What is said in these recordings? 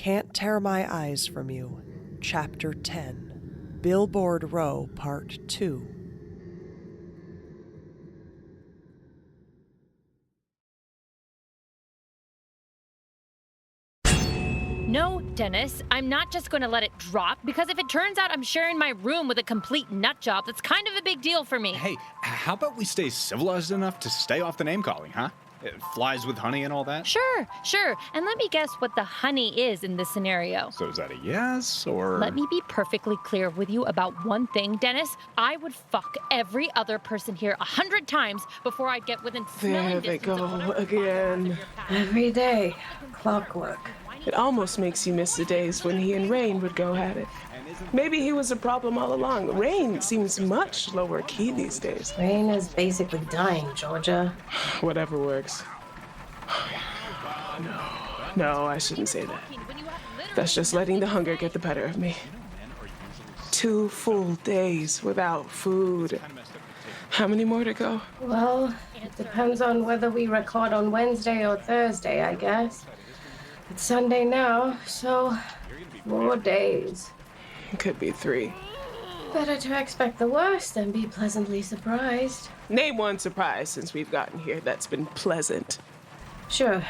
Can't Tear My Eyes From You, Chapter 10, Billboard Row, Part 2. No, Dennis, I'm not just going to let it drop, because if it turns out I'm sharing my room with a complete nut job, that's kind of a big deal for me. Hey, how about we stay civilized enough to stay off the name-calling, huh? Flies with honey and all that? Sure. And let me guess what the honey is in this scenario. So is that a yes, or...? Let me be perfectly clear with you about one thing, Dennis. I would fuck every other person here 100 times before I'd get within smelling There they distance of go whatever again. Every day. Clockwork. It almost makes you miss the days when he and Raine would go at it. Maybe he was a problem all along. Raine seems much lower key these days. Raine is basically dying, Georgia. Whatever works. No, I shouldn't say that. That's just letting the hunger get the better of me. 2 full days without food. How many more to go? Well, it depends on whether we record on Wednesday or Thursday, I guess. It's Sunday now, so 4 days. It could be 3. Better to expect the worst than be pleasantly surprised. Name one surprise since we've gotten here that's been pleasant. Sure.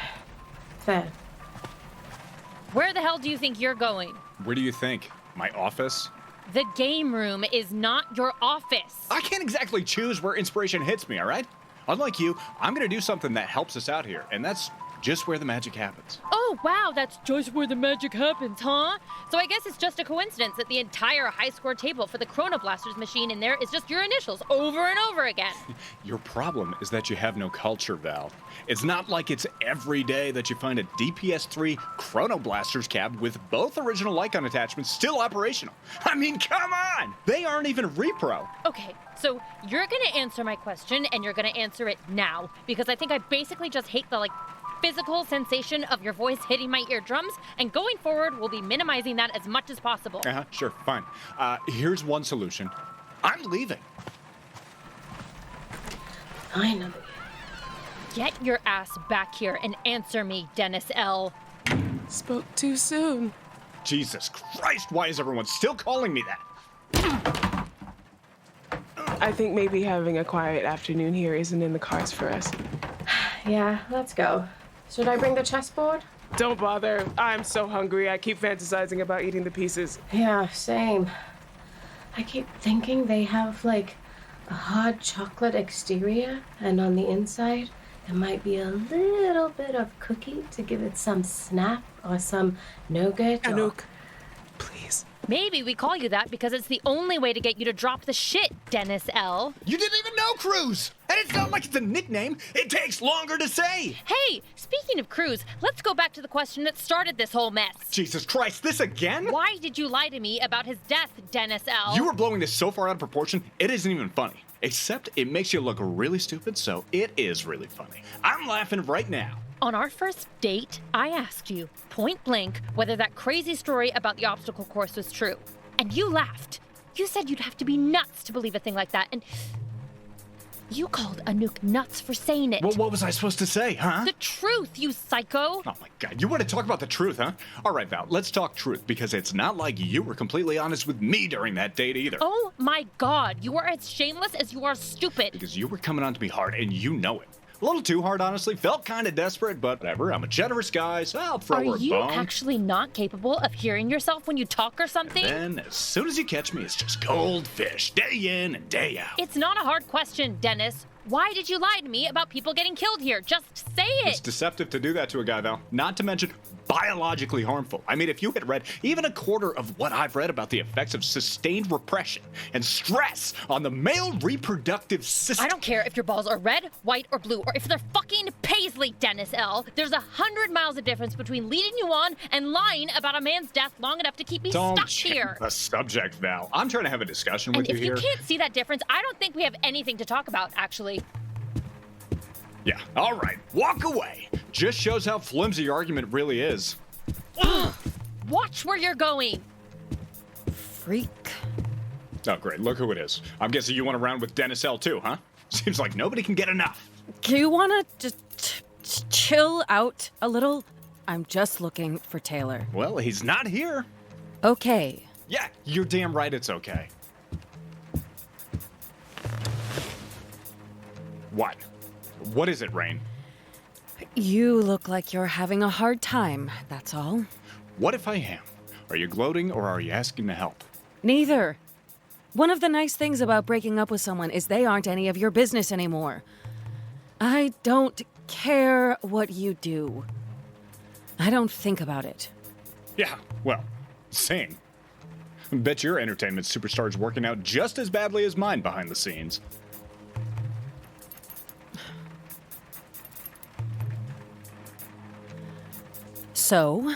Fair. Where the hell do you think you're going? Where do you think? My office? The game room is not your office. I can't exactly choose where inspiration hits me, all right? Unlike you, I'm gonna do something that helps us out here, and that's just where the magic happens. Oh, wow, that's just where the magic happens, huh? So I guess it's just a coincidence that the entire high-score table for the Chronoblasters machine in there is just your initials over and over again. Your problem is that you have no culture, Val. It's not like it's every day that you find a DPS-3 Chronoblasters cab with both original Lycon attachments still operational. I mean, come on! They aren't even repro. Okay, so you're gonna answer my question, and you're gonna answer it now, because I think I basically just hate the, physical sensation of your voice hitting my eardrums, and going forward, we'll be minimizing that as much as possible. Sure, fine. Here's one solution. I'm leaving. Finally. Get your ass back here and answer me, Dennis L. Spoke too soon. Jesus Christ, why is everyone still calling me that? I think maybe having a quiet afternoon here isn't in the cards for us. Yeah, let's go. Should I bring the chessboard? Don't bother. I'm so hungry. I keep fantasizing about eating the pieces. Yeah, same. I keep thinking they have, a hard chocolate exterior, and on the inside, there might be a little bit of cookie to give it some snap or some nougat. Anouk, please. Maybe we call you that because it's the only way to get you to drop the shit, Dennis L. You didn't even know Cruz! And it's not like it's a nickname. It takes longer to say. Hey, speaking of Cruz, let's go back to the question that started this whole mess. Jesus Christ, this again? Why did you lie to me about his death, Dennis L? You were blowing this so far out of proportion, it isn't even funny. Except it makes you look really stupid, so it is really funny. I'm laughing right now. On our first date, I asked you, point blank, whether that crazy story about the obstacle course was true. And you laughed. You said you'd have to be nuts to believe a thing like that, and you called Anouk nuts for saying it. Well, what was I supposed to say, huh? The truth, you psycho! Oh my God, you want to talk about the truth, huh? All right, Val, let's talk truth, because it's not like you were completely honest with me during that date either. Oh my God, you are as shameless as you are stupid. Because you were coming on to me hard, and you know it. A little too hard, honestly. Felt kind of desperate, but whatever. I'm a generous guy, so I'll throw her a bone. Are you actually not capable of hearing yourself when you talk or something? And then, as soon as you catch me, it's just goldfish, day in and day out. It's not a hard question, Dennis. Why did you lie to me about people getting killed here? Just say it! It's deceptive to do that to a guy, Val. Not to mention biologically harmful. I mean, if you had read even a quarter of what I've read about the effects of sustained repression and stress on the male reproductive system... I don't care if your balls are red, white, or blue, or if they're fucking paisley, Dennis L. There's 100 miles of difference between leading you on and lying about a man's death long enough to keep me stuck here. The subject, Val. I'm trying to have a discussion with you here. And if you can't see that difference, I don't think we have anything to talk about, actually. Yeah, all right. Walk away. Just shows how flimsy your argument really is. Watch where you're going. Freak. Oh, great. Look who it is. I'm guessing you want to round with Dennis L. too, huh? Seems like nobody can get enough. Do you want to just chill out a little? I'm just looking for Taylor. Well, he's not here. Okay. Yeah, you're damn right it's okay. What? What is it, Raine? You look like you're having a hard time, that's all. What if I am? Are you gloating or are you asking to help? Neither. One of the nice things about breaking up with someone is they aren't any of your business anymore. I don't care what you do. I don't think about it. Yeah, well, same. Bet your entertainment superstar's working out just as badly as mine behind the scenes. So,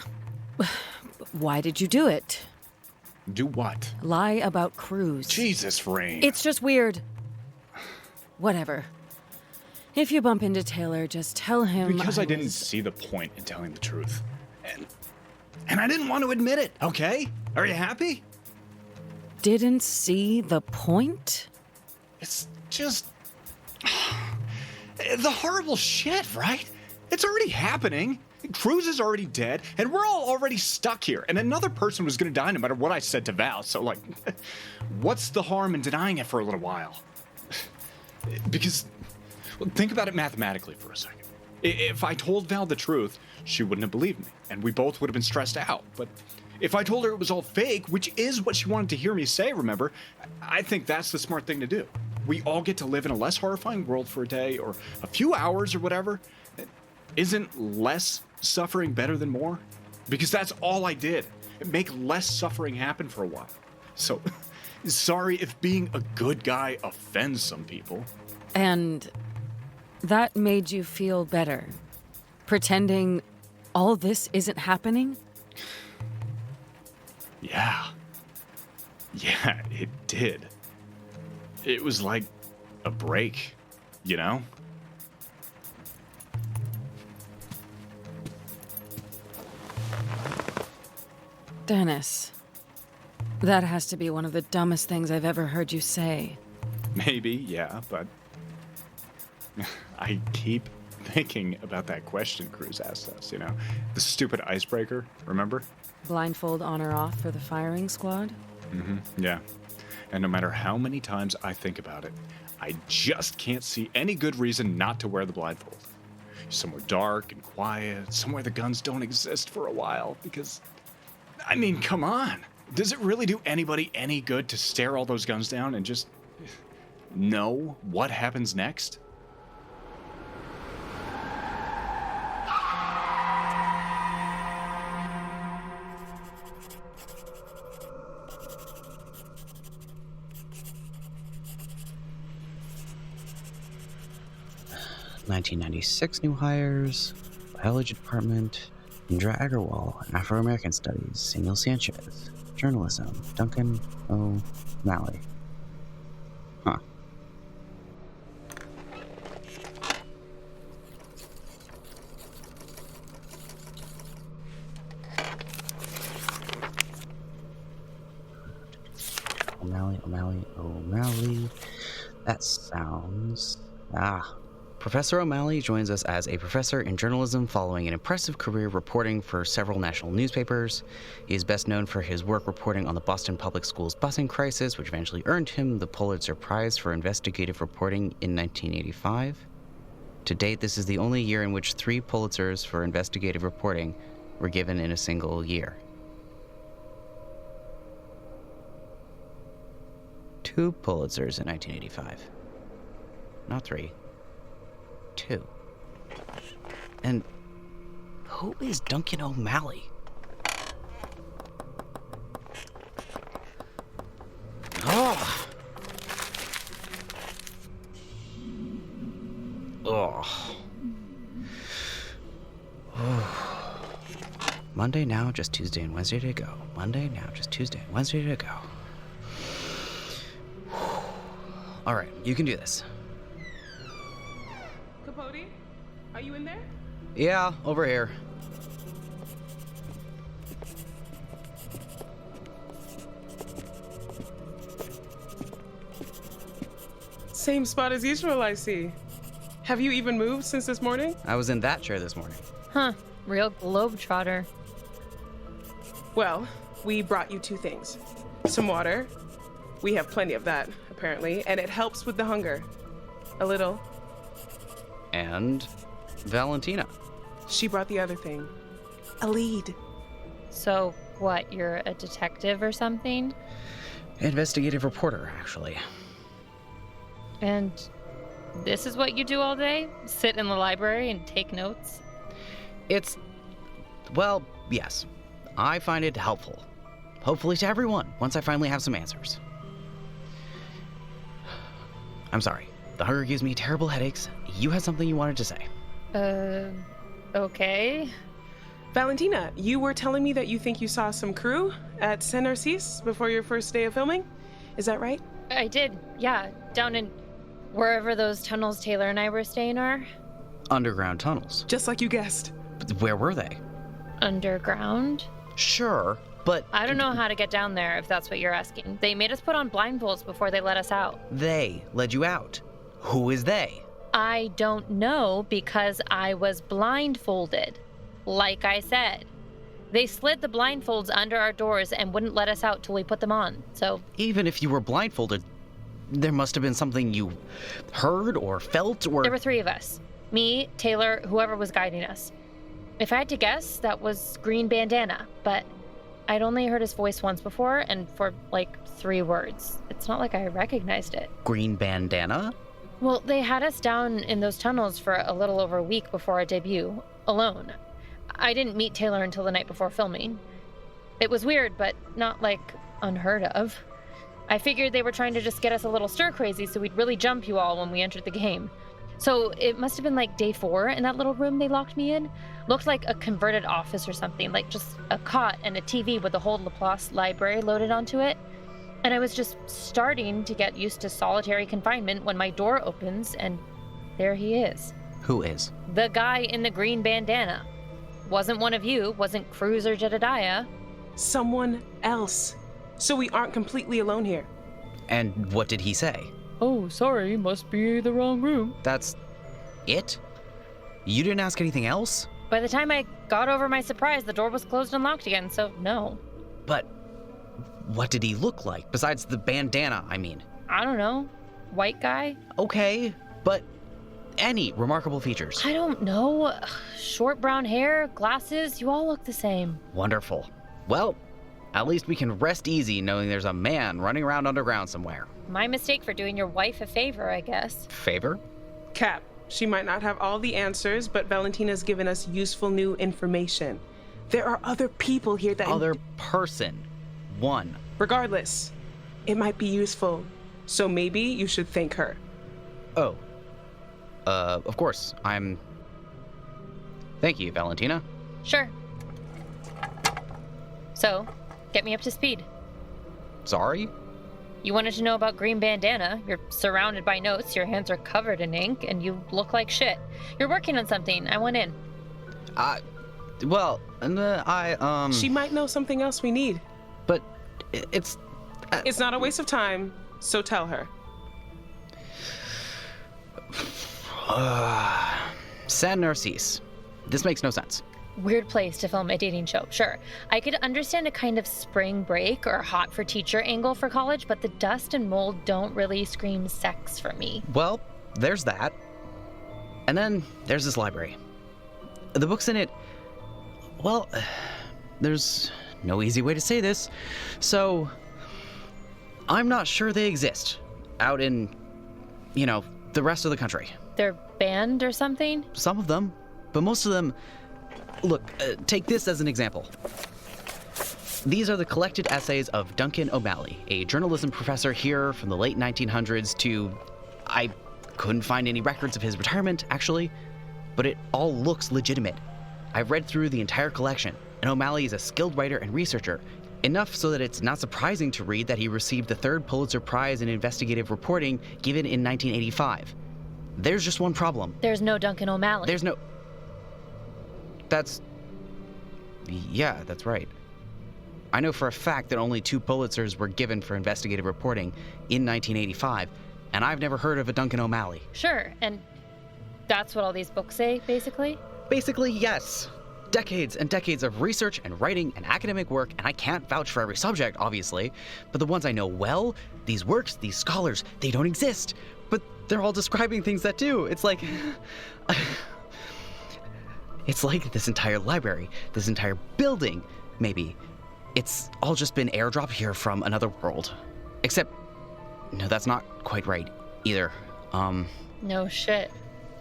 why did you do it? Do what? Lie about Cruz. Jesus, Raine. It's just weird. Whatever. If you bump into Taylor, just tell him Because I didn't see the point in telling the truth. And I didn't want to admit it, okay? Are you happy? Didn't see the point? It's just... the horrible shit, right? It's already happening. Cruz is already dead, and we're all already stuck here. And another person was going to die no matter what I said to Val. So, like, what's the harm in denying it for a little while? Because, well, think about it mathematically for a second. If I told Val the truth, she wouldn't have believed me, and we both would have been stressed out. But if I told her it was all fake, which is what she wanted to hear me say, remember, I think that's the smart thing to do. We all get to live in a less horrifying world for a day, or a few hours, or whatever. Isn't less suffering better than more? Because that's all I did. Make less suffering happen for a while. So, sorry if being a good guy offends some people. And that made you feel better? Pretending all this isn't happening? Yeah. Yeah, it did. It was like a break, you know? Dennis, that has to be one of the dumbest things I've ever heard you say. Maybe, yeah, but I keep thinking about that question Cruz asked us, you know? The stupid icebreaker, remember? Blindfold on or off for the firing squad? Mm-hmm, yeah. And no matter how many times I think about it, I just can't see any good reason not to wear the blindfold. Somewhere dark and quiet, somewhere the guns don't exist for a while, because... I mean, come on. Does it really do anybody any good to stare all those guns down and just know what happens next? (1996) new hires, biology department, Indra Agarwal, Afro-American Studies, Samuel Sanchez, Journalism, Duncan O'Malley. Huh. O'Malley. That sounds... Professor O'Malley joins us as a professor in journalism following an impressive career reporting for several national newspapers. He is best known for his work reporting on the Boston Public Schools busing crisis, which eventually earned him the Pulitzer Prize for investigative reporting in 1985. To date, this is the only year in which 3 Pulitzers for investigative reporting were given in a single year. 2 Pulitzers in 1985. Not 3. 2. And who is Duncan O'Malley? Oh. Monday now, just Tuesday and Wednesday to go. Monday now, just Tuesday and Wednesday to go. All right, you can do this. Capote, are you in there? Yeah, over here. Same spot as usual, I see. Have you even moved since this morning? I was in that chair this morning. Huh. Real globetrotter. Well, we brought you 2 things. Some water. We have plenty of that, apparently, and it helps with the hunger. A little. And Valentina. She brought the other thing. A lead. So, what, you're a detective or something? Investigative reporter, actually. And this is what you do all day? Sit in the library and take notes? It's, well, yes. I find it helpful. Hopefully to everyone, once I finally have some answers. I'm sorry. The hunger gives me terrible headaches. You had something you wanted to say. Okay. Valentina, you were telling me that you think you saw some crew at Saint Narcisse before your first day of filming? Is that right? I did, yeah. Down in wherever those tunnels Taylor and I were staying are. Underground tunnels. Just like you guessed. But where were they? Underground? Sure, but... I don't know how to get down there, if that's what you're asking. They made us put on blindfolds before they let us out. They led you out. Who is they? I don't know because I was blindfolded. Like I said. They slid the blindfolds under our doors and wouldn't let us out till we put them on, so... Even if you were blindfolded, there must have been something you heard or felt or... There were 3 of us. Me, Taylor, whoever was guiding us. If I had to guess, that was Green Bandana, but I'd only heard his voice once before and for, like, 3 words. It's not like I recognized it. Green Bandana? Well, they had us down in those tunnels for a little over a week before our debut, alone. I didn't meet Taylor until the night before filming. It was weird, but not, like, unheard of. I figured they were trying to just get us a little stir-crazy so we'd really jump you all when we entered the game. So it must have been like day 4 in that little room they locked me in. Looked like a converted office or something, like just a cot and a TV with the whole Laplace library loaded onto it. And I was just starting to get used to solitary confinement when my door opens and there he is. Who is? The guy in the green bandana. Wasn't one of you, wasn't Cruz or Jedediah. Someone else. So we aren't completely alone here. And what did he say? Oh, sorry, must be the wrong room. That's it? You didn't ask anything else? By the time I got over my surprise, the door was closed and locked again, so no. But what did he look like, besides the bandana, I mean? I don't know. White guy? Okay, but any remarkable features? I don't know. Short brown hair, glasses, you all look the same. Wonderful. Well, at least we can rest easy knowing there's a man running around underground somewhere. My mistake for doing your wife a favor, I guess. Favor? Cap, she might not have all the answers, but Valentina's given us useful new information. There are other people here that... Other person. One. Regardless, it might be useful. So maybe you should thank her. Oh. Of course. Thank you, Valentina. Sure. So, get me up to speed. Sorry? You wanted to know about Green Bandana. You're surrounded by notes, your hands are covered in ink, and you look like shit. You're working on something. I went in. She might know something else we need. But it's... It's not a waste of time, so tell her. Saint Narcisse. This makes no sense. Weird place to film a dating show, sure. I could understand a kind of spring break or hot for teacher angle for college, but the dust and mold don't really scream sex for me. Well, there's that. And then there's this library. The books in it, well, there's no easy way to say this, so I'm not sure they exist out in, the rest of the country. They're banned or something? Some of them, but most of them... Look, take this as an example. These are the collected essays of Duncan O'Malley, a journalism professor here from the late 1900s to... I couldn't find any records of his retirement, actually, but it all looks legitimate. I've read through the entire collection, and O'Malley is a skilled writer and researcher, enough so that it's not surprising to read that he received the 3rd Pulitzer Prize in Investigative Reporting given in 1985. There's just one problem. There's no Duncan O'Malley. There's no... Yeah, that's right. I know for a fact that only 2 Pulitzers were given for investigative reporting in 1985, and I've never heard of a Duncan O'Malley. Sure, and that's what all these books say, basically? Basically, yes. decades and decades of research and writing and academic work, and I can't vouch for every subject, obviously, but the ones I know well, these works, these scholars, they don't exist. But they're all describing things that do. It's like... it's like this entire library, this entire building, maybe. It's all just been airdropped here from another world. Except, no, that's not quite right either. No shit.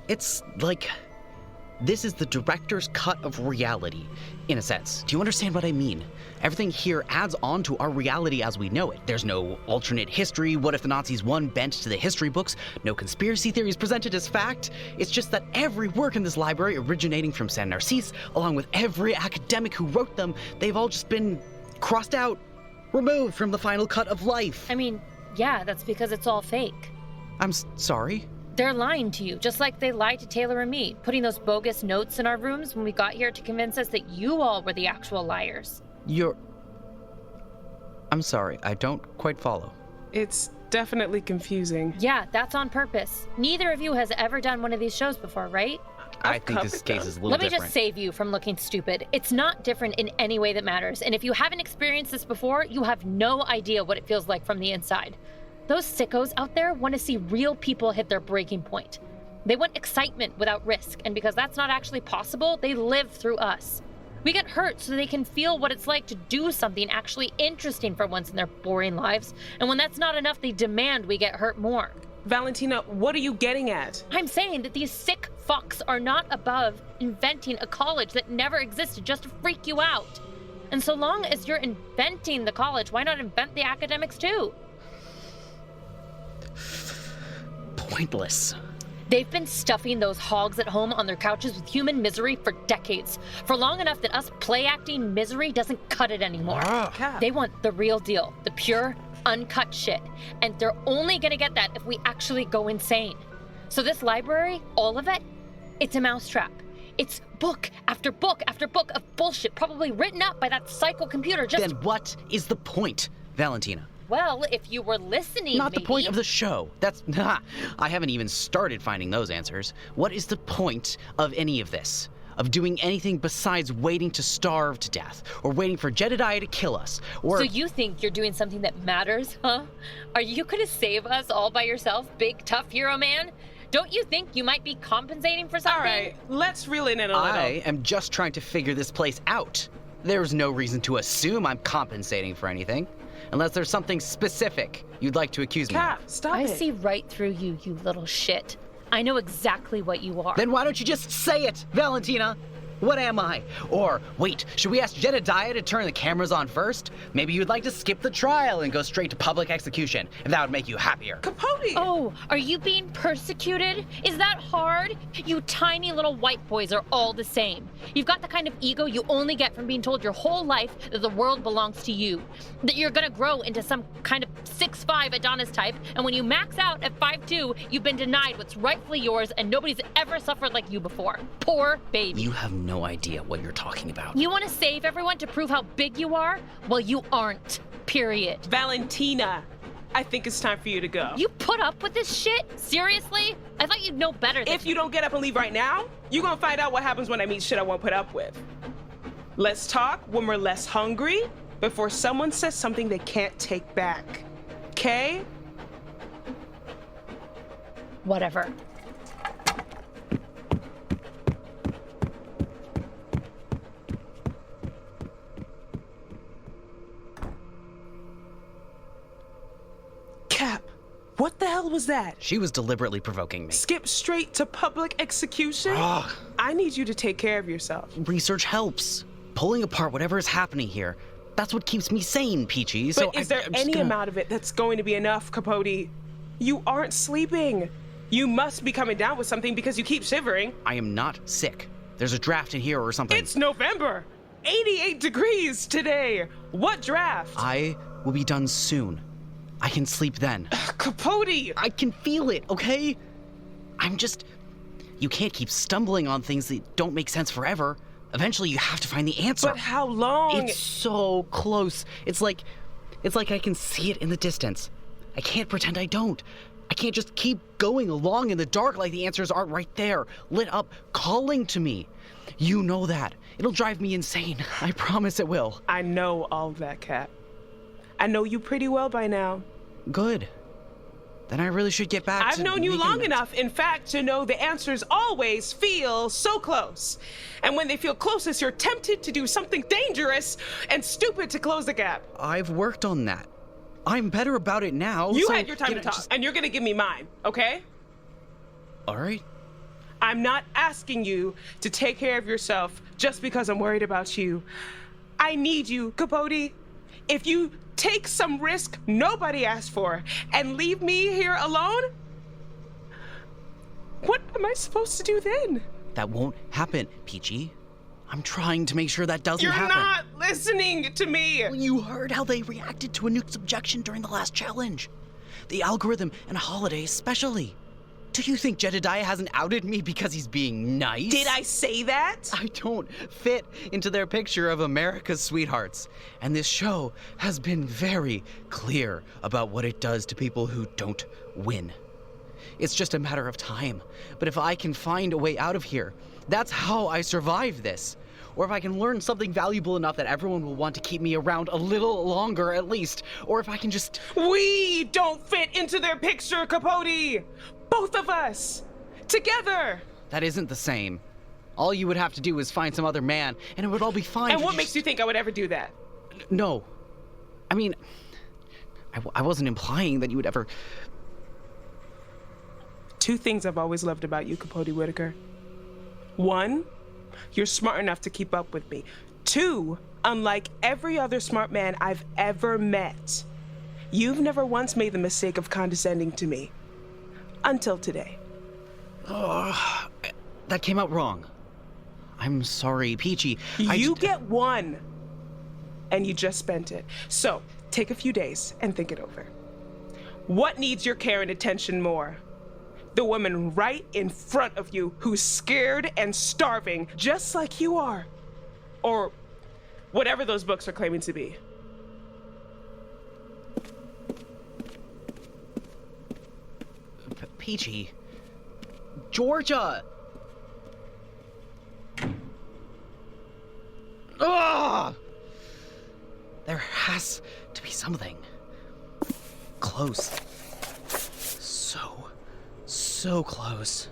It's like, this is the director's cut of reality, in a sense. Do you understand what I mean? Everything here adds on to our reality as we know it. There's no alternate history, what if the Nazis won bent to the history books, no conspiracy theories presented as fact. It's just that every work in this library originating from San Narcisse, along with every academic who wrote them, they've all just been crossed out, removed from the final cut of life. I mean, yeah, that's because it's all fake. I'm sorry? They're lying to you, just like they lied to Taylor and me, putting those bogus notes in our rooms when we got here to convince us that you all were the actual liars. I'm sorry, I don't quite follow. It's definitely confusing. Yeah, that's on purpose. Neither of you has ever done one of these shows before, right? I think this case is a little Let me different. just save you from looking stupid. It's not different in any way that matters, and if you haven't experienced this before, you have no idea what it feels like from the inside. Those sickos out there want to see real people hit their breaking point. They want excitement without risk, and because that's not actually possible, they live through us. We get hurt so they can feel what it's like to do something actually interesting for once in their boring lives, and when that's not enough, they demand we get hurt more. Valentina, what are you getting at? I'm saying that these sick fucks are not above inventing a college that never existed just to freak you out. And so long as you're inventing the college, why not invent the academics too? Pointless. They've been stuffing those hogs at home on their couches with human misery for decades. For long enough that us play-acting misery doesn't cut it anymore. They want the real deal, the pure, uncut shit. And they're only gonna get that if we actually go insane. So this library, all of it, it's a mousetrap. It's book after book after book of bullshit, probably written up by that psycho computer just... Then what is the point, Valentina? Well, if you were listening, Not maybe. the point of the show. That's... I haven't even started finding those answers. What is the point of any of this? Of doing anything besides waiting to starve to death, or waiting for Jedediah to kill us, or... So you think you're doing something that matters, huh? Are you gonna save us all by yourself, big tough hero man? Don't you think you might be compensating for something? All right, let's reel it in a little. I am just trying to figure this place out. There's no reason to assume I'm compensating for anything. Unless there's something specific you'd like to accuse me Cap, of. stop I it. see right through you, you little shit. I know exactly what you are. Then why don't you just say it, Valentina? What am I? Or, wait, should we ask Jedediah to turn the cameras on first? Maybe you'd like to skip the trial and go straight to public execution, if that would make you happier. Capote! Oh, are you being persecuted? Is that hard? You tiny little white boys are all the same. You've got the kind of ego you only get from being told your whole life that the world belongs to you. That you're gonna grow into some kind of 6'5" Adonis type, and when you max out at 5'2", you've been denied what's rightfully yours and nobody's ever suffered like you before. Poor baby. You have no idea what you're talking about. You want to save everyone to prove how big you are? Well, you aren't. Period. Valentina, I think it's time for you to go. You put up with this shit? Seriously? I thought you'd know better than If you don't get up and leave right now, you're gonna find out what happens when I meet shit I won't put up with. Let's talk when we're less hungry, before someone says something they can't take back. Okay? Whatever. Cap, what the hell was that? She was deliberately provoking me. Skip straight to public execution? Ugh. I need you to take care of yourself. Research helps. Pulling apart whatever is happening here. That's what keeps me sane, Peachy. But So is there I'm just any gonna... amount of it that's going to be enough, Capote? You aren't sleeping. You must be coming down with something because you keep shivering. I am not sick. There's a draft in here or something. It's November. 88 degrees today. What draft? I will be done soon. I can sleep then. Capote! I can feel it, okay? I'm just... You can't keep stumbling on things that don't make sense forever. Eventually you have to find the answer. But how long? It's so close. It's like I can see it in the distance. I can't pretend I don't. I can't just keep going along in the dark like the answers aren't right there, lit up, calling to me. You know that. It'll drive me insane. I promise it will. I know all of that, Cap. I know you pretty well by now. Good. Then I really should get back to I've known you making long notes. enough, in fact, to know the answers always feel so close. And when they feel closest, you're tempted to do something dangerous and stupid to close the gap. I've worked on that. I'm better about it now. You so, had your time to talk, and you're gonna give me mine, okay? All right. I'm not asking you to take care of yourself just because I'm worried about you. I need you, Capote. If you take some risk nobody asked for and leave me here alone, what am I supposed to do then? That won't happen, Peachy. I'm trying to make sure that doesn't You're happen. not listening to me. You heard how they reacted to Anouk's objection during the last challenge. The algorithm and Holiday especially. Do you think Jedediah hasn't outed me because he's being nice? Did I say that? I don't fit into their picture of America's sweethearts. And this show has been very clear about what it does to people who don't win. It's just a matter of time. But if I can find a way out of here, that's how I survive this. Or if I can learn something valuable enough that everyone will want to keep me around a little longer at least. Or if I can just... We don't fit into their picture, Capote. Both of us. Together. That isn't the same. All you would have to do is find some other man, and it would all be fine. And what makes you think I would ever do that? No. I mean, I wasn't implying that you would ever... Two things I've always loved about you, Capote Whittaker. One, you're smart enough to keep up with me. Two, unlike every other smart man I've ever met, you've never once made the mistake of condescending to me. Until today. That came out wrong. I'm sorry, Peachy. You get one, and you just spent it. So, take a few days and think it over. What needs your care and attention more? The woman right in front of you who's scared and starving, just like you are. Or whatever those books are claiming to be. Peachy. Georgia! Ugh! There has to be something. Close. So close.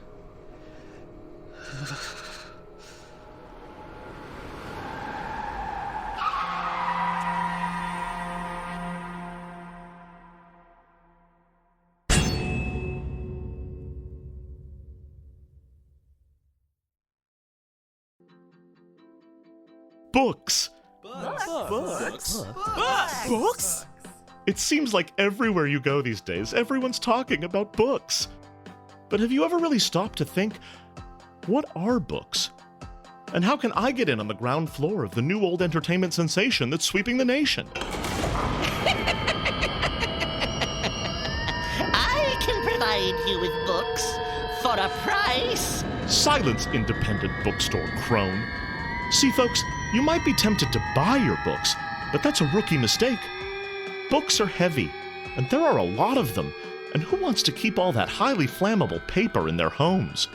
Books. Books? It seems like everywhere you go these days, everyone's talking about books. But have you ever really stopped to think, what are books? And how can I get in on the ground floor of the new old entertainment sensation that's sweeping the nation? I can provide you with books for a price. Silence, independent bookstore crone. See, folks, you might be tempted to buy your books, but that's a rookie mistake. Books are heavy, and there are a lot of them, and who wants to keep all that highly flammable paper in their homes?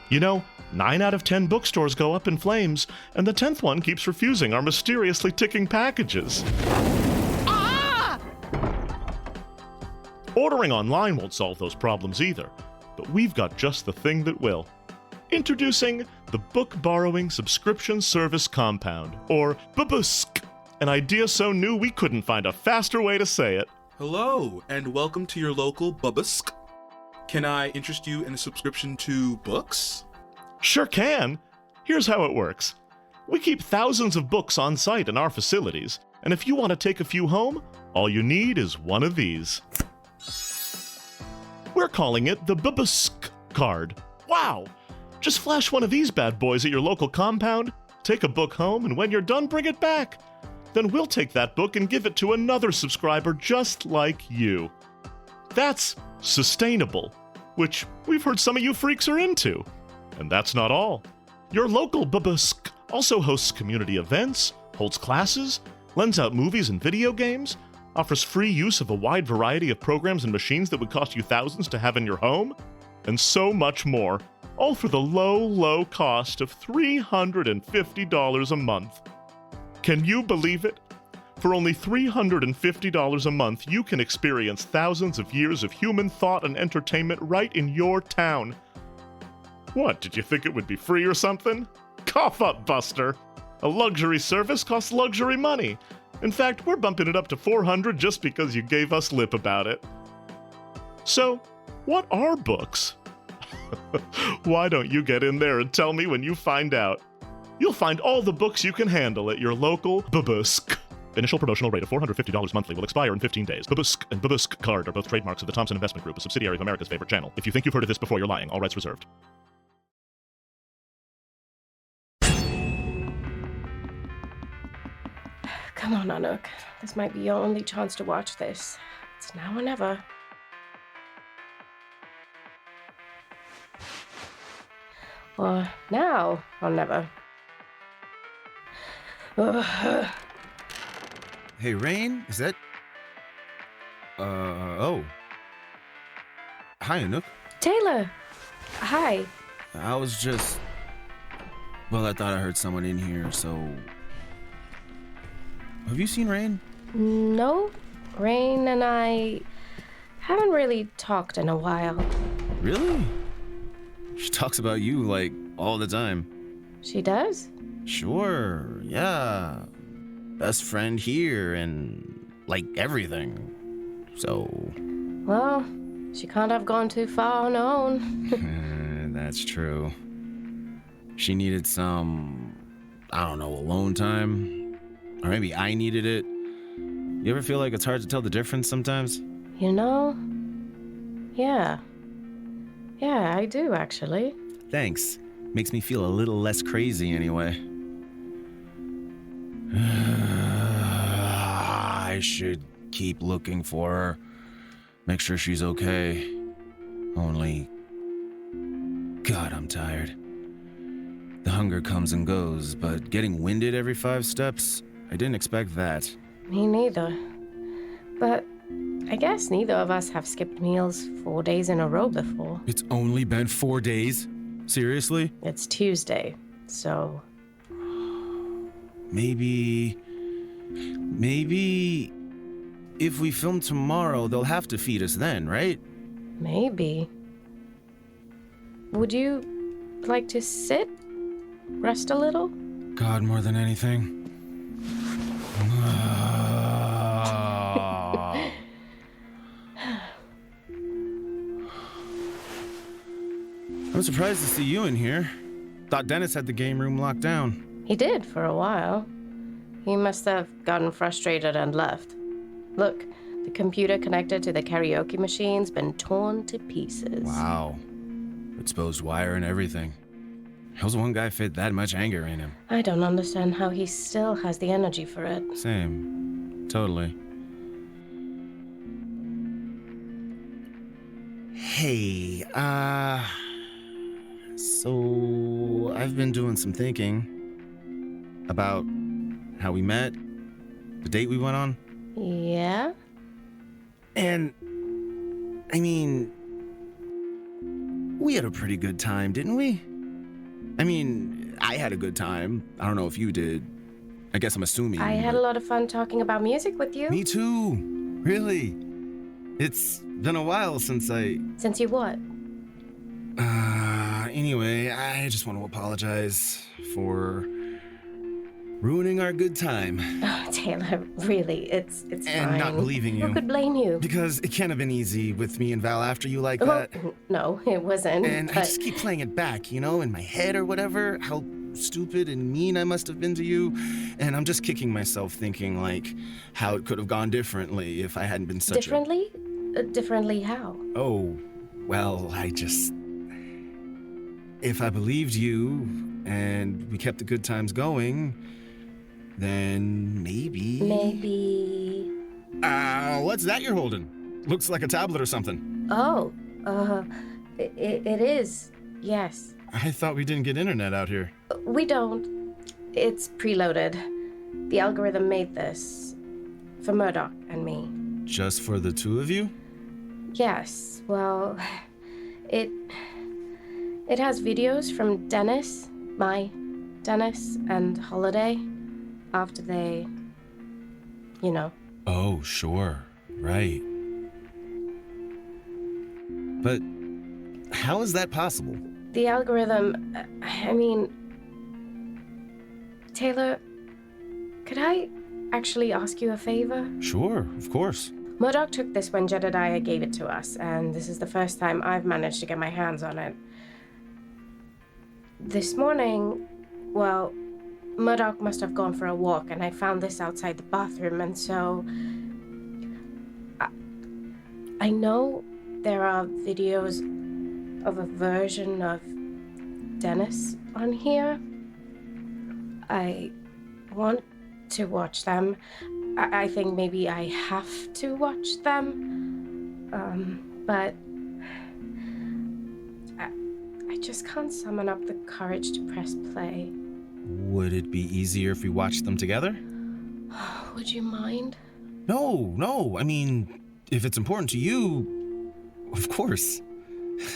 You know, 9 out of 10 bookstores go up in flames, and the 10th one keeps refusing our mysteriously ticking packages. Ah! Ordering online won't solve those problems either, but we've got just the thing that will. Introducing the Book Borrowing Subscription Service Compound, or BBSC, an idea so new we couldn't find a faster way to say it. Hello, and welcome to your local BBSC. Can I interest you in a subscription to books? Sure can. Here's how it works. We keep thousands of books on site in our facilities, and if you want to take a few home, all you need is one of these. We're calling it the BBSC card. Wow! Just flash one of these bad boys at your local compound, take a book home, and when you're done, bring it back. Then we'll take that book and give it to another subscriber just like you. That's sustainable, which we've heard some of you freaks are into. And that's not all. Your local BBSC also hosts community events, holds classes, lends out movies and video games, offers free use of a wide variety of programs and machines that would cost you thousands to have in your home, and so much more. all for the low, low cost of $350 a month. Can you believe it? For only $350 a month, you can experience thousands of years of human thought and entertainment right in your town. What, did you think it would be free or something? Cough up, Buster! A luxury service costs luxury money. In fact, we're bumping it up to $400 just because you gave us lip about it. So, what are books? Why don't you get in there and tell me when you find out? You'll find all the books you can handle at your local Babusk. Initial promotional rate of $450 monthly will expire in 15 days. Babusk and Babusk Card are both trademarks of the Thompson Investment Group, a subsidiary of America's Favorite Channel. If you think you've heard of this before, you're lying. All rights reserved. Come on, Anouk. This might be your only chance to watch this. It's now or never. Or now or never. Hey, Raine, is that... oh. Hi, Anouk. Taylor! Hi. I was just... Well, I thought I heard someone in here, so... Have you seen Raine? No. Raine and I haven't really talked in a while. Really? She talks about you, like, all the time. She does? Sure, yeah. Best friend here and, like, everything. So... Well, she can't have gone too far on her own. That's true. She needed some, I don't know, alone time. Or maybe I needed it. You ever feel like it's hard to tell the difference sometimes? You know? Yeah. Yeah, I do, actually. Thanks. Makes me feel a little less crazy anyway. I should keep looking for her. Make sure she's okay. Only... God, I'm tired. The hunger comes and goes, but getting winded every 5 steps, I didn't expect that. Me neither. But I guess neither of us have skipped meals 4 days in a row before. It's only been 4 days? Seriously? It's Tuesday, so... Maybe if we film tomorrow, they'll have to feed us then, right? Maybe. Would you like to sit? Rest a little? God, more than anything. I'm surprised to see you in here. Thought Dennis had the game room locked down. He did for a while. He must have gotten frustrated and left. Look, the computer connected to the karaoke machine's been torn to pieces. Wow. Exposed wire and everything. How's one guy fit that much anger in him? I don't understand how he still has the energy for it. Same. Totally. Hey, so I've been doing some thinking about how we met, the date we went on. Yeah? And, I mean, we had a pretty good time, didn't we? I mean, I had a good time. I don't know if you did. I guess I'm assuming. I had a lot of fun talking about music with you. Me too. Really. It's been a while since I... Since you what? Anyway, I just want to apologize for ruining our good time. Oh, Taylor, really, it's and fine. And not believing you. Who could blame you? Because it can't have been easy with me and Val after you like that. No, it wasn't. And I just keep playing it back, you know, in my head or whatever, how stupid and mean I must have been to you. And I'm just kicking myself thinking, like, how it could have gone differently if I hadn't been such Differently? Differently how? Oh, well, if I believed you and we kept the good times going, then maybe... Maybe... what's that you're holding? Looks like a tablet or something. Oh, it is, yes. I thought we didn't get internet out here. We don't. It's preloaded. The algorithm made this for Murdoch and me. Just for the two of you? Yes, well, it It has videos from Dennis, and Holiday after they, Oh, sure. Right. But how is that possible? The algorithm, Taylor, could I actually ask you a favor? Sure, of course. Murdoch took this when Jedediah gave it to us, and this is the first time I've managed to get my hands on it. This morning, Murdoch must have gone for a walk, and I found this outside the bathroom, and so... I know there are videos of a version of Dennis on here. I want to watch them. I think maybe I have to watch them. But I just can't summon up the courage to press play. Would it be easier if we watched them together? Would you mind? No. I mean, if it's important to you, of course.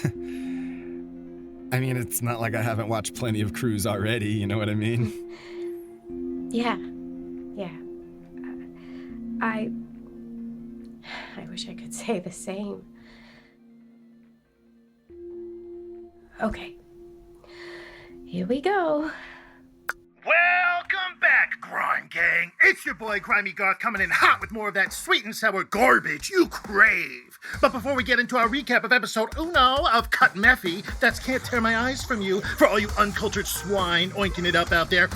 I mean, it's not like I haven't watched plenty of Cruz already, you know what I mean? Yeah. I wish I could say the same. Okay. Here we go. Welcome back, Grime Gang. It's your boy, Grimy Garth, coming in hot with more of that sweet and sour garbage you crave. But before we get into our recap of episode uno of Cut Meffy, that's Can't Tear My Eyes From You, for all you uncultured swine oinking it up out there,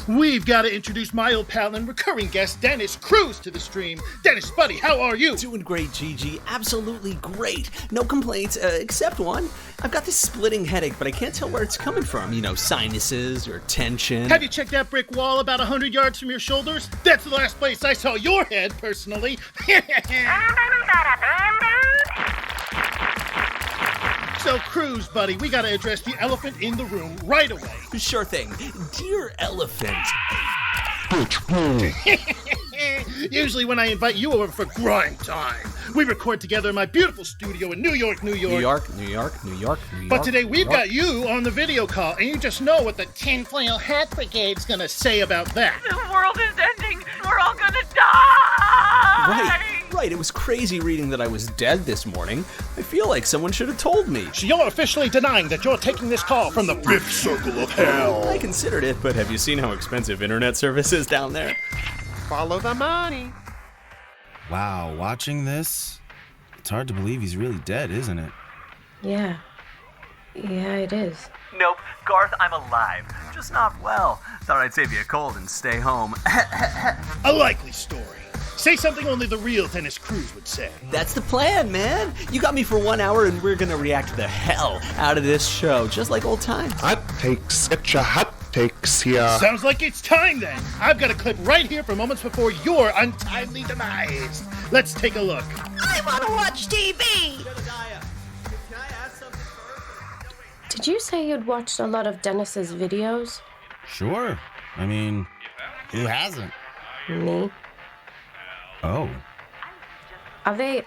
we've got to introduce my old pal and recurring guest, Dennis Cruz, to the stream. Dennis, buddy, how are you? Doing great, Gigi. Absolutely great. No complaints, except one. I've got this splitting headache, but I can't tell where it's coming from. Sinuses or tension. Have you checked that brick wall about 100 yards from your shoulders? That's the last place I saw your head, personally. So, Cruz, buddy, we gotta address the elephant in the room right away. Sure thing. Dear elephant. Usually when I invite you over for grime time, we record together in my beautiful studio in New York. New York. But today we've got you on the video call, and you just know what the tinfoil hat brigade's gonna say about that. The world is ending. We're all gonna die. Right. It was crazy reading that I was dead this morning. I feel like someone should have told me. So you're officially denying that you're taking this call from the fifth circle of hell. I considered it, but have you seen how expensive internet service is down there? Follow the money. Wow, watching this, it's hard to believe he's really dead, isn't it? Yeah, it is. Nope, Garth, I'm alive. Just not well. Thought I'd save you a cold and stay home. A likely story. Say something only the real Dennis Cruz would say. That's the plan, man. You got me for 1 hour and we're gonna react the hell out of this show, just like old times. Hot takes, get your hot takes here. Sounds like it's time then. I've got a clip right here for moments before your untimely demise. Let's take a look. I want to watch TV. Did you say you'd watched a lot of Dennis's videos? Sure. I mean, who hasn't? Me. Oh. Are they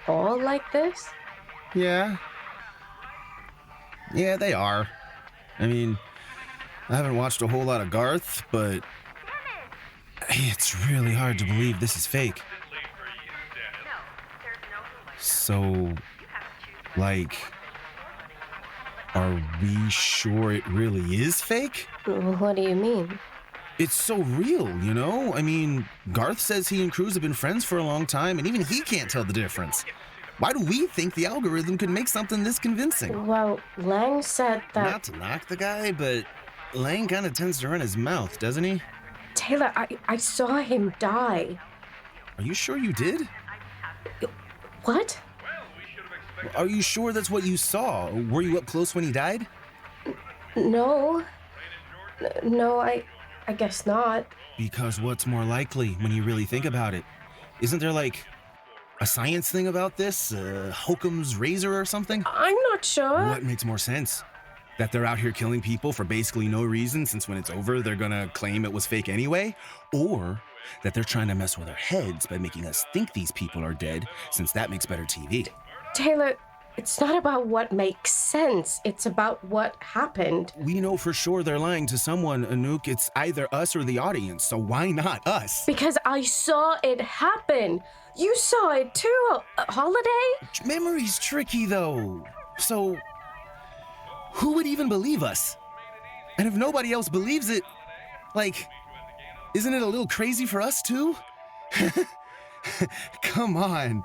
all like this? Yeah, they are. I mean, I haven't watched a whole lot of Garth, but it's really hard to believe this is fake. So, are we sure it really is fake? What do you mean? It's so real, you know? I mean, Garth says he and Cruz have been friends for a long time, and even he can't tell the difference. Why do we think the algorithm could make something this convincing? Well, Lang said that... Not to knock the guy, but Lang kind of tends to run his mouth, doesn't he? Taylor, I saw him die. Are you sure you did? What? Are you sure that's what you saw? Were you up close when he died? No, I guess not. Because what's more likely when you really think about it? Isn't there a science thing about this? Hokum's razor or something? I'm not sure. What makes more sense? That they're out here killing people for basically no reason, since when it's over they're gonna claim it was fake anyway? Or that they're trying to mess with our heads by making us think these people are dead, since that makes better TV? Taylor, It's not about what makes sense. It's about what happened. We know for sure they're lying to someone, Anouk. It's either us or the audience, so why not us? Because I saw it happen. You saw it too, Holiday? Memory's tricky, though. So, who would even believe us? And if nobody else believes it, like, isn't it a little crazy for us, too? Come on.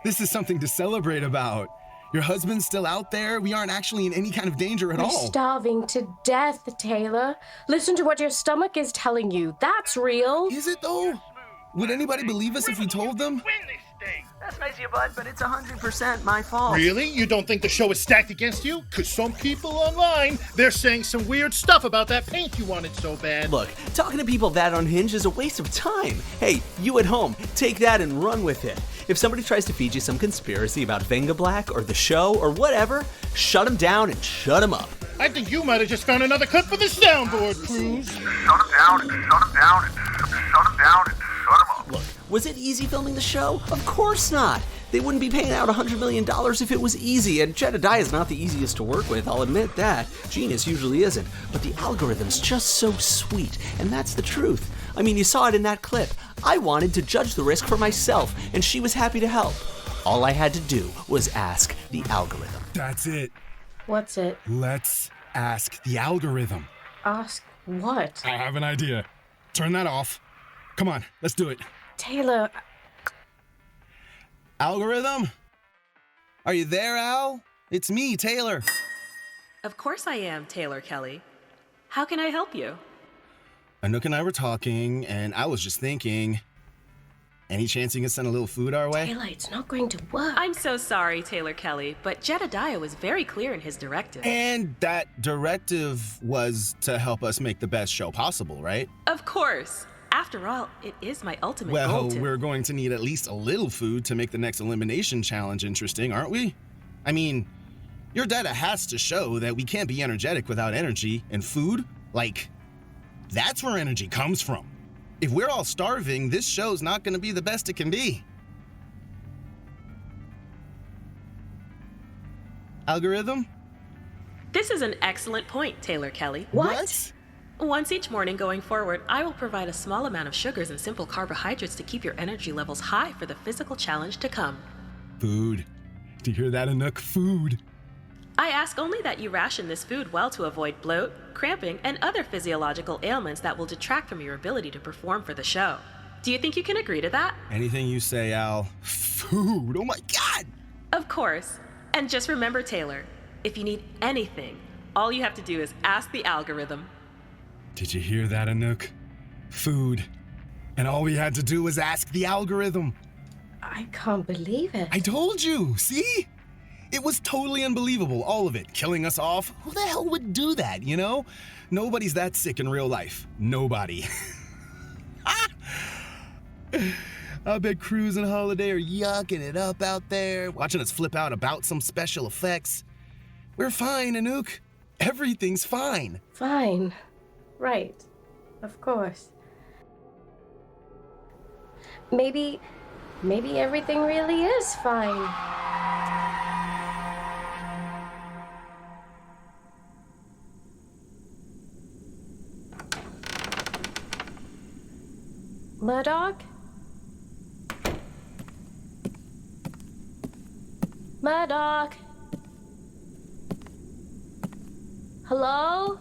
This is something to celebrate about. Your husband's still out there. We aren't actually in any kind of danger at all. You're starving to death, Taylor. Listen to what your stomach is telling you. That's real. Is it, though? Would anybody believe us if we told them? That's nice of you, bud, but it's 100% my fault. Really? You don't think the show is stacked against you? Because some people online, they're saying some weird stuff about that paint you wanted so bad. Look, talking to people that unhinged is a waste of time. Hey, you at home, take that and run with it. If somebody tries to feed you some conspiracy about Venga Black or the show or whatever, shut them down and shut them up. I think you might have just found another clip for the soundboard, Cruz. Shut them down and shut them down and shut them down and shut them up. Look, was it easy filming the show? Of course not. They wouldn't be paying out $100 million if it was easy, and Jedediah is not the easiest to work with, I'll admit that. Genius usually isn't, but the algorithm's just so sweet, and that's the truth. I mean, you saw it in that clip. I wanted to judge the risk for myself, and she was happy to help. All I had to do was ask the algorithm. That's it. What's it? Let's ask the algorithm. Ask what? I have an idea. Turn that off. Come on, let's do it. Taylor. Algorithm? Are you there, Al? It's me, Taylor. Of course I am, Taylor Kelly. How can I help you? Anouk and I were talking, and I was just thinking, any chance you can send a little food our way? Taylor, it's not going to work. I'm so sorry, Taylor Kelly, but Jedediah was very clear in his directive. And that directive was to help us make the best show possible, right? Of course. After all, it is my ultimate goal Well, to... we're going to need at least a little food to make the next elimination challenge interesting, aren't we? I mean, your data has to show that we can't be energetic without energy, and food, like, that's where energy comes from. If we're all starving, this show's not going to be the best it can be. Algorithm? This is an excellent point, Taylor Kelly. What? Once each morning going forward, I will provide a small amount of sugars and simple carbohydrates to keep your energy levels high for the physical challenge to come. Food. Do you hear that, Anouk? Food. I ask only that you ration this food well to avoid bloat, cramping, and other physiological ailments that will detract from your ability to perform for the show. Do you think you can agree to that? Anything you say, Al. Food. Oh my God! Of course. And just remember, Taylor, if you need anything, all you have to do is ask the algorithm. Did you hear that, Anouk? Food. And all we had to do was ask the algorithm. I can't believe it. I told you, see? It was totally unbelievable, all of it. Killing us off. Who the hell would do that, you know? Nobody's that sick in real life. Nobody. I bet Cruz and Holiday are yucking it up out there, watching us flip out about some special effects. We're fine, Anouk. Everything's fine. Fine. Right. Of course. Maybe everything really is fine. Murdoch? Murdoch? Hello?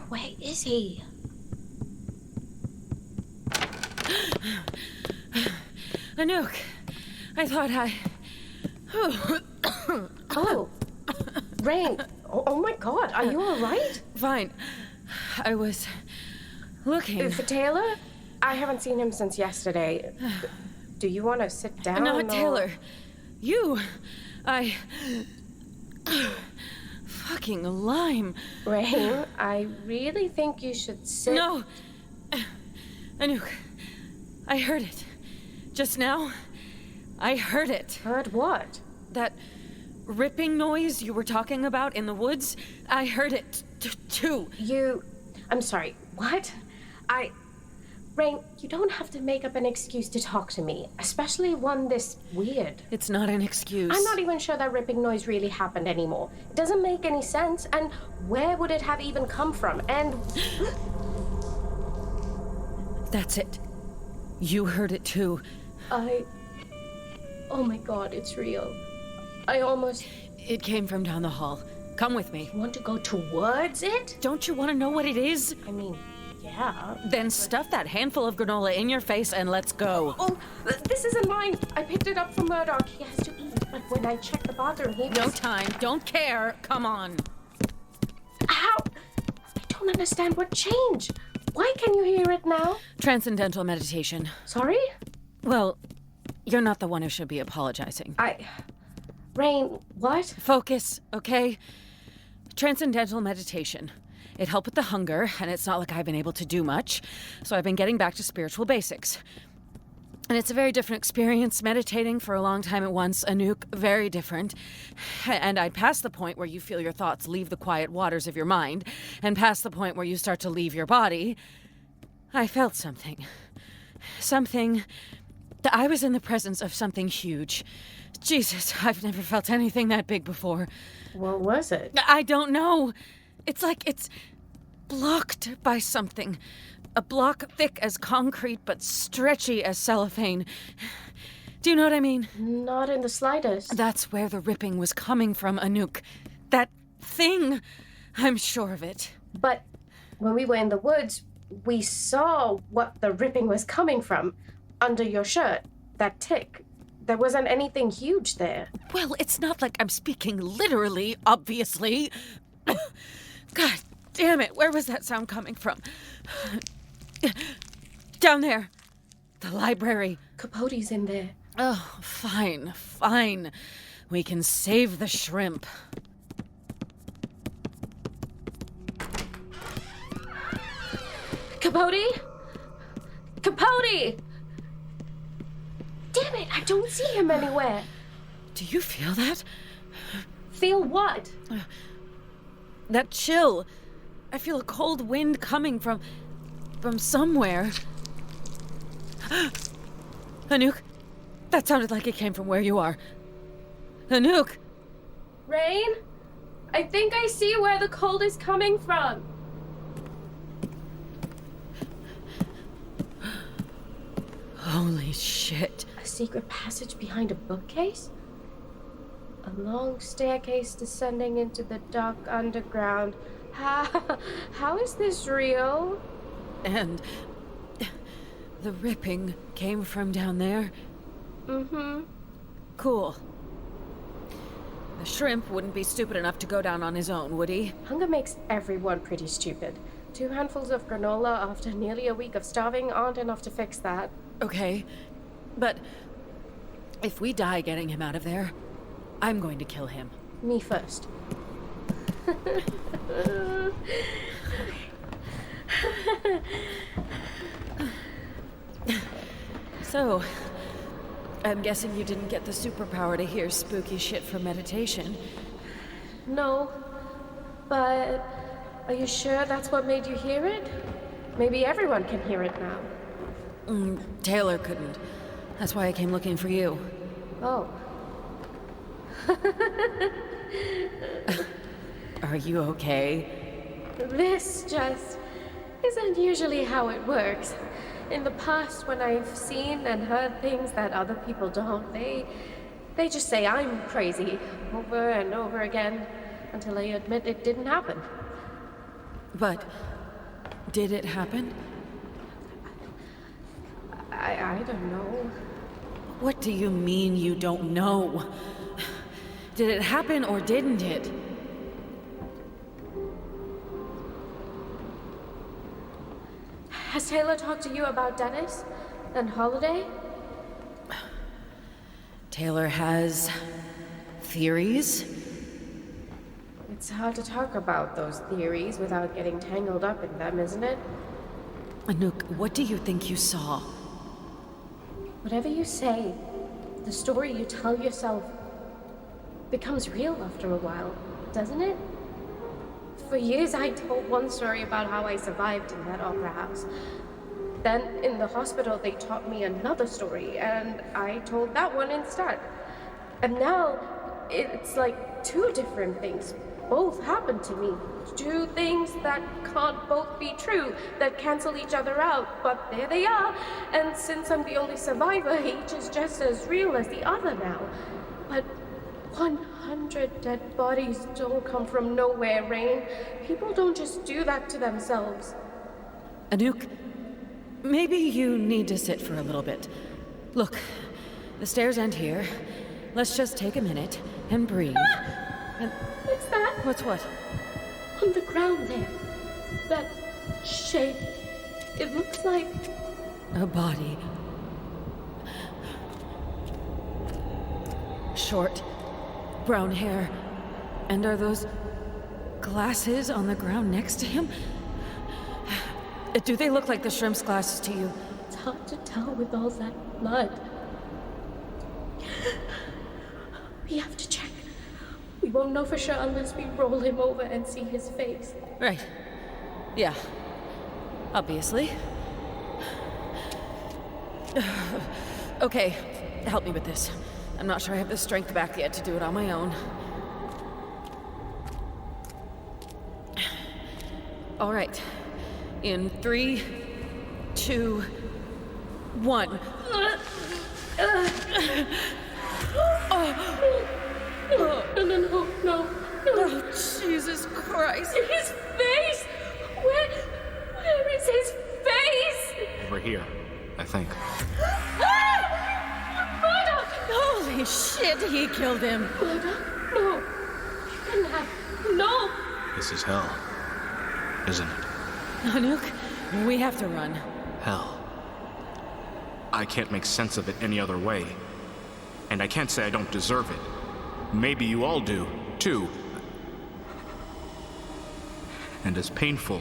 Where is he? Anouk, I thought Oh, Raine. Oh my God, are you all right? Fine. I was looking. For Taylor? I haven't seen him since yesterday. Do you want to sit down? Not Taylor. You. Fucking lime. Raine, I really think you should sit. No. Anouk, I heard it. Just now, I heard it. Heard what? That ripping noise you were talking about in the woods. I heard it too. I'm sorry, what? Raine, you don't have to make up an excuse to talk to me, especially one this weird. It's not an excuse. I'm not even sure that ripping noise really happened anymore. It doesn't make any sense, and where would it have even come from? And... That's it. You heard it too. Oh my god, it's real. I almost... It came from down the hall. Come with me. You want to go towards it? Don't you want to know what it is? I mean, yeah. Then stuff that handful of granola in your face and let's go. Oh, this isn't mine. I picked it up from Murdoch. He has to eat. But when I checked the bathroom, he was... No time. Don't care. Come on. How? I don't understand what changed. Why can you hear it now? Transcendental meditation. Sorry? Well, you're not the one who should be apologizing. Raine, what? Focus, okay? Transcendental meditation. It helped with the hunger, and it's not like I've been able to do much, so I've been getting back to spiritual basics. And it's a very different experience, meditating for a long time at once. Anouk, very different. And I'd passed the point where you feel your thoughts leave the quiet waters of your mind, and past the point where you start to leave your body. I felt something. I was in the presence of something huge. Jesus, I've never felt anything that big before. What was it? I don't know. It's like it's blocked by something. A block thick as concrete, but stretchy as cellophane. Do you know what I mean? Not in the slightest. That's where the ripping was coming from, Anouk. That thing. I'm sure of it. But when we were in the woods, we saw what the ripping was coming from. Under your shirt. That tick. There wasn't anything huge there. Well, it's not like I'm speaking literally, obviously. God damn it, where was that sound coming from? Down there. The library. Capote's in there. Oh, fine. We can save the shrimp. Capote? Capote! Damn it, I don't see him anywhere. Do you feel that? Feel what? That chill. I feel a cold wind coming from somewhere. Anouk, that sounded like it came from where you are. Anouk! Raine? I think I see where the cold is coming from. Holy shit. A secret passage behind a bookcase? A long staircase descending into the dark underground. How is this real? And the ripping came from down there? Mm-hmm. Cool. The shrimp wouldn't be stupid enough to go down on his own, would he? Hunger makes everyone pretty stupid. 2 handfuls of granola after nearly a week of starving aren't enough to fix that. Okay, but if we die getting him out of there, I'm going to kill him. Me first. So, I'm guessing you didn't get the superpower to hear spooky shit from meditation. No, but are you sure that's what made you hear it? Maybe everyone can hear it now. Taylor couldn't. That's why I came looking for you. Oh. Are you okay? This just isn't usually how it works. In the past, when I've seen and heard things that other people don't, they just say I'm crazy over and over again until I admit it didn't happen. But did it happen? I don't know. What do you mean you don't know? Did it happen or didn't it? Has Taylor talked to you about Dennis and Holiday? Taylor has theories? It's hard to talk about those theories without getting tangled up in them, isn't it? Anouk, what do you think you saw? Whatever you say, the story you tell yourself becomes real after a while, doesn't it? For years I told one story about how I survived in that opera house. Then in the hospital, they taught me another story, and I told that one instead. And now it's like two different things. Both happened to me. Two things that can't both be true, that cancel each other out, but there they are. And since I'm the only survivor, each is just as real as the other now. But 100 dead bodies don't come from nowhere, Raine. People don't just do that to themselves. Anouk, maybe you need to sit for a little bit. Look, the stairs end here. Let's just take a minute and breathe. And what's that? What's what? On the ground there. That shape. It looks like a body. Short, brown hair. And are those glasses on the ground next to him? Do they look like the shrimp's glasses to you? It's hard to tell with all that blood. We have to check. We won't know for sure unless we roll him over and see his face. Right. Yeah. Obviously. Okay, help me with this. I'm not sure I have the strength back yet to do it on my own. All right. In 3, 2, 1. No. Oh, Jesus Christ. His face! Where is his face? Over here, I think. Holy shit, he killed him. No. You couldn't have. No. This is hell, isn't it? Anouk, we have to run. Hell. I can't make sense of it any other way. And I can't say I don't deserve it. Maybe you all do, too. And as painful,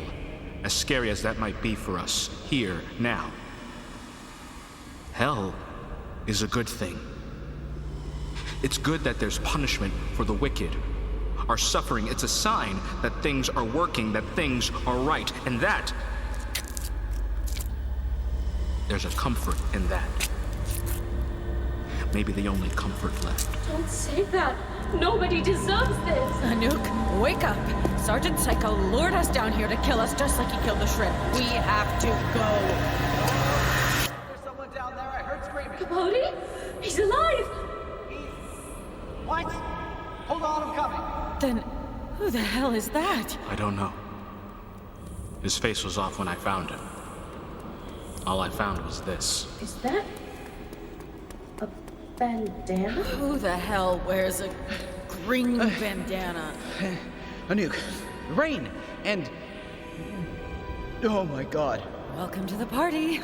as scary as that might be for us, here, now, hell is a good thing. It's good that there's punishment for the wicked. Our suffering, it's a sign that things are working, that things are right, and that there's a comfort in that. Maybe the only comfort left. Don't say that. Nobody deserves this. Anouk, wake up. Sergeant Psycho lured us down here to kill us just like he killed the shrimp. We have to go. There's someone down there. I heard screaming. Capote? He's alive. What? Hold on, I'm coming. Then who the hell is that? I don't know. His face was off when I found him. All I found was this. Is that a bandana? Who the hell wears a green bandana? Anouk, Raine, and... Oh my god. Welcome to the party.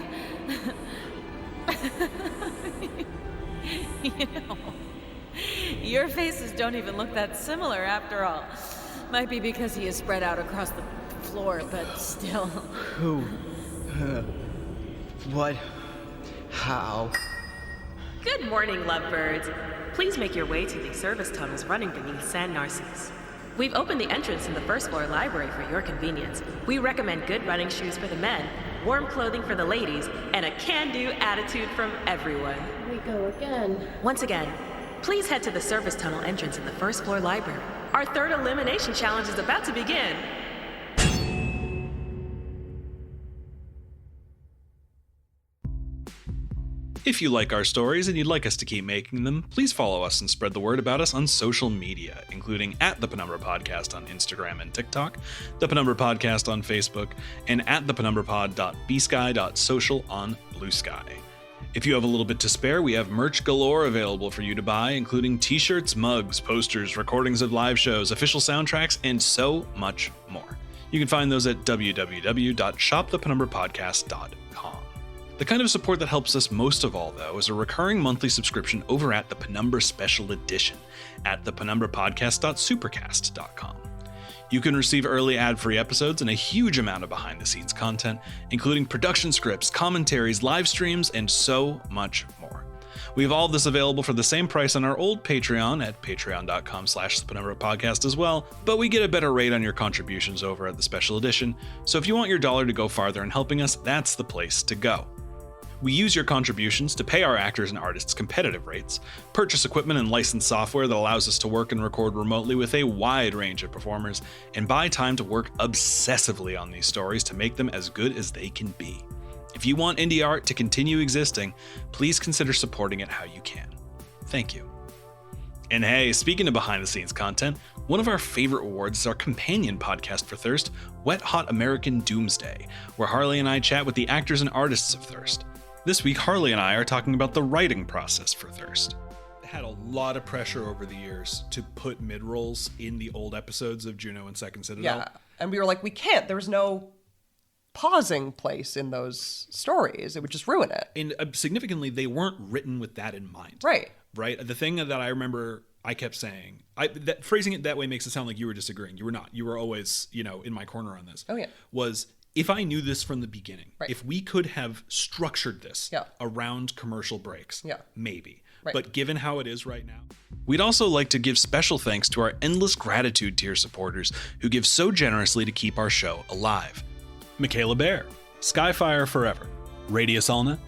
You know, your faces don't even look that similar after all. Might be because he is spread out across the floor, but still. Who? What? How? Good morning, lovebirds. Please make your way to the service tunnels running beneath San Narcisse. We've opened the entrance in the first floor library for your convenience. We recommend good running shoes for the men, warm clothing for the ladies, and a can-do attitude from everyone. We go again. Once again, please head to the service tunnel entrance in the first floor library. Our third elimination challenge is about to begin. If you like our stories and you'd like us to keep making them, please follow us and spread the word about us on social media, including at the Penumbra Podcast on Instagram and TikTok, the Penumbra Podcast on Facebook, and at thepenumbrapod.bsky.social on Blue Sky. If you have a little bit to spare, we have merch galore available for you to buy, including t-shirts, mugs, posters, recordings of live shows, official soundtracks, and so much more. You can find those at www.shopthepenumbrapodcast.com. The kind of support that helps us most of all, though, is a recurring monthly subscription over at the Penumbra Special Edition at thepenumbrapodcast.supercast.com. You can receive early ad-free episodes and a huge amount of behind-the-scenes content, including production scripts, commentaries, live streams, and so much more. We have all of this available for the same price on our old Patreon at patreon.com/Penumbra podcast as well, but we get a better rate on your contributions over at the special edition, so if you want your dollar to go farther in helping us, that's the place to go. We use your contributions to pay our actors and artists competitive rates, purchase equipment and license software that allows us to work and record remotely with a wide range of performers, and buy time to work obsessively on these stories to make them as good as they can be. If you want indie art to continue existing, please consider supporting it how you can. Thank you. And hey, speaking of behind-the-scenes content, one of our favorite awards is our companion podcast for Thirst, Wet Hot American Doomsday, where Harley and I chat with the actors and artists of Thirst. This week, Harley and I are talking about the writing process for Thirst. I had a lot of pressure over the years to put mid-rolls in the old episodes of Juno and Second Citadel. Yeah, and we were like, we can't. There was no pausing place in those stories. It would just ruin it. And significantly, they weren't written with that in mind. Right. The thing that I remember I kept saying, that phrasing it that way makes it sound like you were disagreeing. You were not. You were always, in my corner on this. Oh, yeah. Was, if I knew this from the beginning, if we could have structured this around commercial breaks, maybe. Right. But given how it is right now, we'd also like to give special thanks to our endless gratitude tier supporters who give so generously to keep our show alive. Michaela Bear, Skyfire Forever, Radius Alna,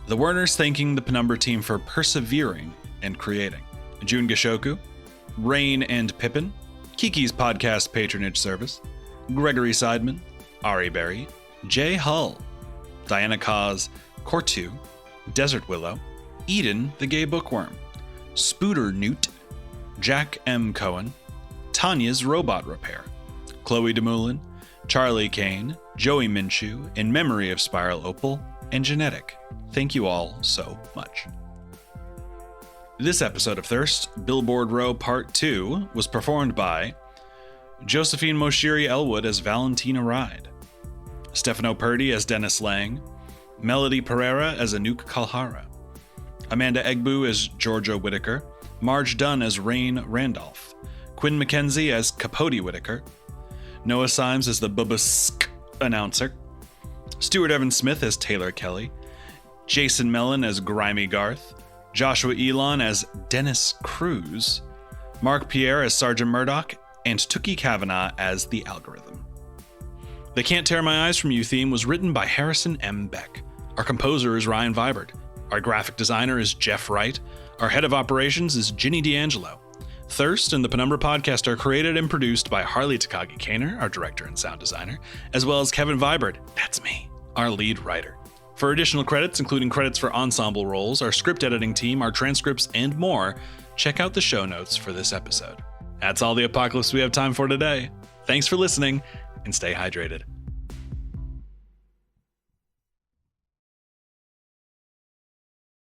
the Werners thanking the Penumbra team for persevering and creating, June Gashoku, Raine and Pippin, Kiki's podcast patronage service, Gregory Seidman, Ari Berry, Jay Hull, Diana Kaz, Cortu, Desert Willow, Eden the Gay Bookworm, Spooter Newt, Jack M. Cohen, Tanya's Robot Repair, Chloe DeMoulin, Charlie Kane, Joey Minshew, in memory of Spiral Opal, and Genetic. Thank you all so much. This episode of Thirst, Billboard Row Part 2, was performed by Josephine Moshiri Elwood as Valentina Ride, Stefano Perti as Dennis Lang, Melody Perera as Anouk Kalhara, Amanda Egbu as Georgia Whittaker, Marge Dunn as Raine Randolph, Quinn McKenzie as Capote Whittaker, Noah Symes as the Bubusk announcer, Stuart Evan Smith as Taylor Kelly, Jason Mellin as Grimy Garth, Joshua Ilon as Dennis Cruz, Marc Pierre as Sergeant Murdoch, and Tooky Kavanagh as the Algorithm. The Can't Tear My Eyes From You theme was written by Harrison M. Beck. Our composer is Ryan Vibert. Our graphic designer is Jeff Wright. Our head of operations is Ginny D'Angelo. Thirst and the Penumbra podcast are created and produced by Harley Takagi-Kaner, our director and sound designer, as well as Kevin Vibert, that's me, our lead writer. For additional credits, including credits for ensemble roles, our script editing team, our transcripts, and more, check out the show notes for this episode. That's all the apocalypse we have time for today. Thanks for listening, and stay hydrated.